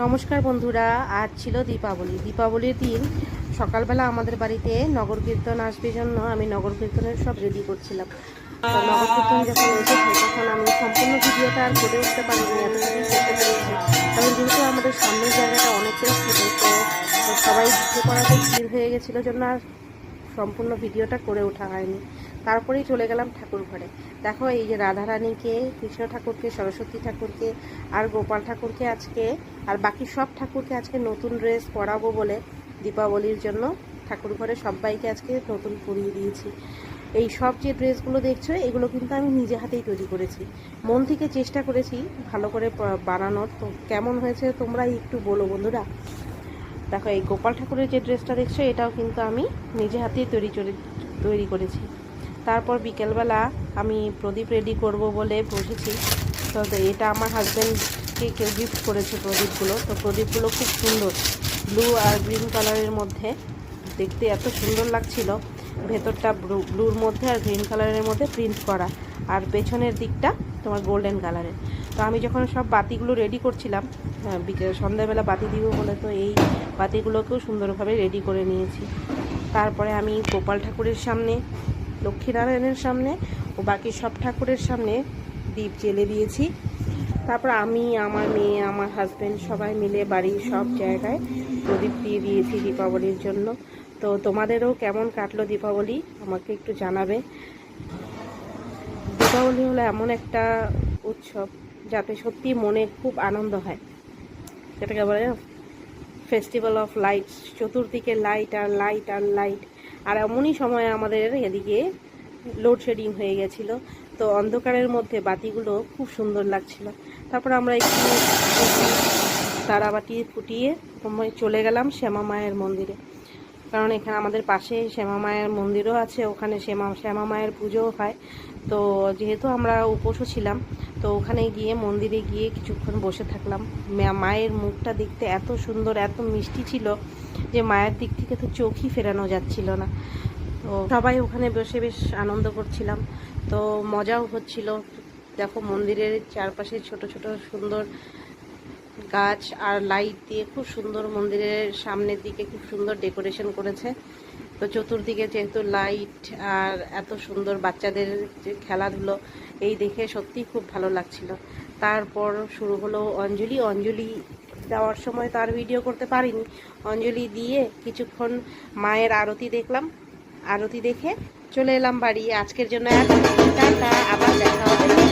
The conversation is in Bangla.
নমস্কার বন্ধুরা, আজ ছিল দীপাবলির দিন। সকালবেলা আমাদের বাড়িতে নগর কীর্তন আসবে জন্য আমি নগর কীর্তনের সব রেডি করছিলাম। তো নগর কীর্তন যখন এসেছে তখন আমি সম্পূর্ণ ভিডিওটা আর করে উঠতে পারিনি, এতটুকুই করতে পেরেছি। কারণ যেহেতু আমাদের সামনের জায়গাটা অনেকটাই ছোট, তো সবাই ভিডিও করাতে ভিড় হয়ে গেছিলো জন্য আর সম্পূর্ণ ভিডিওটা করে ওঠা হয়নি। তারপরেই চলে গেলাম ঠাকুর ঘরে। দেখো, এই যে রাধারানীকে, কৃষ্ণ ঠাকুরকে, সরস্বতী ঠাকুরকে আর গোপাল ঠাকুরকে আজকে, আর বাকি সব ঠাকুরকে আজকে নতুন ড্রেস পরাবো বলে দীপাবলির জন্য ঠাকুর ঘরে সবাইকে আজকে নতুন পরিয়ে দিয়েছি। এই সব যে ড্রেসগুলো দেখছো এগুলো কিন্তু আমি নিজে হাতেই তৈরি করেছি। মন থেকে চেষ্টা করেছি ভালো করে বানানোর। তো কেমন হয়েছে তোমরা একটু বলো বন্ধুরা। দেখো, এই গোপাল ঠাকুরের যে ড্রেসটা দেখছো এটাও কিন্তু আমি নিজে হাতেই তৈরি করেছি। তারপর বিকেলবেলা আমি প্রদীপ রেডি করব বলে বসেছি। তো এটা আমার হাজব্যান্ডকে কেউ গিফট করেছে প্রদীপগুলো। তো প্রদীপগুলো খুব সুন্দর, ব্লু আর গ্রিন কালারের মধ্যে, দেখতে এত সুন্দর লাগছিল। ভেতরটা ব্লুর মধ্যে আর গ্রিন কালারের মধ্যে প্রিন্ট করা, আর পেছনের দিকটা তোমার গোল্ডেন কালারের। তো আমি যখন সব বাতিগুলো রেডি করছিলাম, সন্ধ্যাবেলা বাতি দিব বলে, তো এই বাতিগুলোকেও সুন্দরভাবে রেডি করে নিয়েছি। তারপরে আমি গোপাল ঠাকুরের সামনে, লক্ষ্মীনারায়ণের সামনে ও বাকি সব ঠাকুরের সামনে দীপ জ্বেলে দিয়েছি। তারপর আমি, আমার মেয়ে, আমার হাজব্যান্ড সবাই মিলে বাড়ির সব জায়গায় প্রদীপ দিয়ে দিয়েছি দীপাবলির জন্য। তো তোমাদেরও কেমন কাটলো দীপাবলি আমাকে একটু জানাবে। দীপাবলি হলো এমন একটা উৎসব যাতে সত্যি মনে খুব আনন্দ হয়, যেটাকে বলে ফেস্টিভ্যাল অফ লাইটস। চতুর্দিকে লাইট আর লাইট আর লাইট। আর এমনই সময় আমাদের এদিকে লোডশেডিং হয়ে গেছিল, তো অন্ধকারের মধ্যে বাতিগুলো খুব সুন্দর লাগছিল। তারপর আমরা একটু তারাবাতি ফুটিয়ে চলে গেলাম শ্যামা মায়ের মন্দিরে। কারণ এখানে আমাদের পাশে শ্যামা মায়ের মন্দিরও আছে, ওখানে শ্যামা মায়ের পুজোও হয়। তো যেহেতু আমরা উপোসও ছিলাম, তো ওখানে গিয়ে মন্দিরে গিয়ে কিছুক্ষণ বসে থাকলাম। মায়ের মুখটা দেখতে এত সুন্দর, এত মিষ্টি ছিল যে মায়ের দিক থেকে তো চোখই ফেরানো যাচ্ছিল না। তো সবাই ওখানে বসে বেশ আনন্দ করছিলাম, তো মজাও হচ্ছিল। দেখো, মন্দিরের চারপাশে ছোট ছোট সুন্দর গাছ আর লাইট দিয়ে খুব সুন্দর, মন্দিরের সামনের দিকে খুব সুন্দর ডেকোরেশন করেছে। তো চতুর্দিকে যেহেতু লাইট আর এত সুন্দর বাচ্চাদের যে খেলাধুলো, এই দেখে সত্যি খুব ভালো লাগছিল। তারপর শুরু হলো অঞ্জলি দেওয়ার সময় তার ভিডিও করতে পারিনি। অঞ্জলি দিয়ে কিছুক্ষণ মায়ের আরতি দেখলাম। আরতি দেখে চলে এলাম বাড়ি। আজকের জন্য টাটা, আবার দেখা হবে।